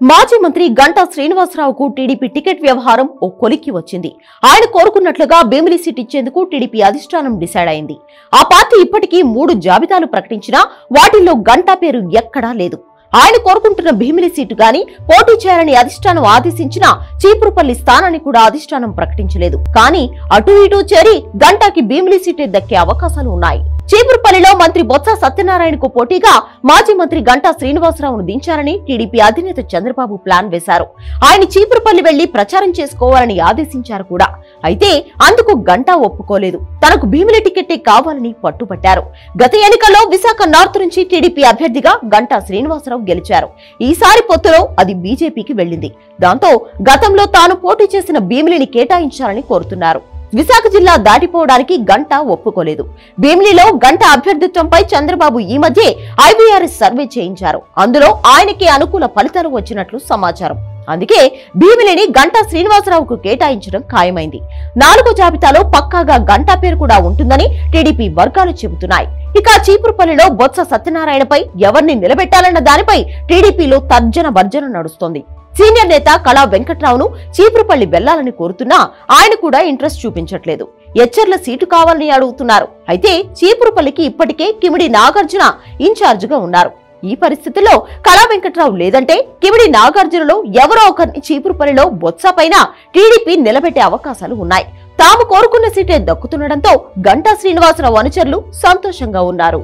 మాజీ మంత్రి Ganta శ్రీనివాసరావుకు TDP ticket వ్యవహారం ఓ కొలిక్కి వచ్చింది. ఆయన కోరుకున్నట్లుగా భీమిలి సీట్ ఇచ్చేందుకు టీడీపీ అధిష్టానం డిసైడ్ అయింది. ఆ పార్టీ ఇప్పటికీ 3 జాబితాలు ప్రకటించినా వాటిల్లో గంటా పేరు ఎక్కడా లేదు. ఆయన కోరుకుంటున్న భీమిలి సీటు గాని పోటీ చేయాలని అధిష్టానం ఆదేశించినా చీపురుపల్లి స్థానాన్ని కూడా అధిష్టానం ప్రకటించలేదు. కానీ అటు ఇటు చేరి గంటాకి భీమిలి సీటే దక్కే అవకాశాలు ఉన్నాయి. చీపురుపల్లిలో మంత్రి బొత్స సత్యనారాయణకు పోటీగా మాజీ మంత్రి గంటా శ్రీనివాసరావును దించాలని టీడీపీ అధినేత చంద్రబాబు ప్లాన్ వేశారు. ఆయన చీపురుపల్లి వెళ్లి ప్రచారం చేసుకోవాలని ఆదేశించారు కూడా. అయితే అందుకు గంటా ఒప్పుకోలేదు. తనకు భీమిలి టికెట్టే కావాలని పట్టుపట్టారు. గత ఎన్నికల్లో విశాఖ నార్త్ నుంచి టీడీపీ అభ్యర్థిగా గంటా శ్రీనివాసరావు గెలిచారు. ఈసారి పొత్తులో అది బీజేపీకి వెళ్లింది. దాంతో గతంలో తాను పోటీ చేసిన భీమిలిని కేటాయించాలని కోరుతున్నారు. విశాఖ జిల్లా దాటిపోవడానికి గంటా ఒప్పుకోలేదు. భీమిలిలో గంటా అభ్యర్థిత్వంపై చంద్రబాబు ఈ మధ్య ఐవీఆర్ఎస్ సర్వే చేయించారు. అందులో ఆయనకి అనుకూల ఫలితాలు వచ్చినట్లు సమాచారం. అందుకే భీమిలిని గంటా శ్రీనివాసరావుకు కేటాయించడం ఖాయమైంది. 4వ జాబితాలో పక్కాగా గంటా పేరు కూడా ఉంటుందని టీడీపీ వర్గాలు చెబుతున్నాయి. ఇక చీపురుపల్లిలో బొత్స సత్యనారాయణపై ఎవరిని నిలబెట్టాలన్న దానిపై టీడీపీలో తర్జన భర్జన నడుస్తోంది. సీనియర్ నేత కళా వెంకట్రావును చీపురుపల్లి వెళ్లాలని కోరుతున్నా ఆయన కూడా ఇంట్రెస్ట్ చూపించట్లేదు. ఎచ్చర్ల సీటు కావాలని అడుగుతున్నారు. అయితే చీపురుపల్లికి ఇప్పటికే కిమిడి నాగార్జున ఇన్ఛార్జిగా ఉన్నారు. ఈ పరిస్థితుల్లో కళా వెంకట్రావు లేదంటే కిమిడి నాగార్జునలో ఎవరో ఒకరిని చీపురుపల్లిలో బొత్స పైన టీడీపీ నిలబెట్టే అవకాశాలు ఉన్నాయి. తాము కోరుకున్న సీటే దక్కుతుండటంతో గంటా శ్రీనివాసరావు అనుచరులు సంతోషంగా ఉన్నారు.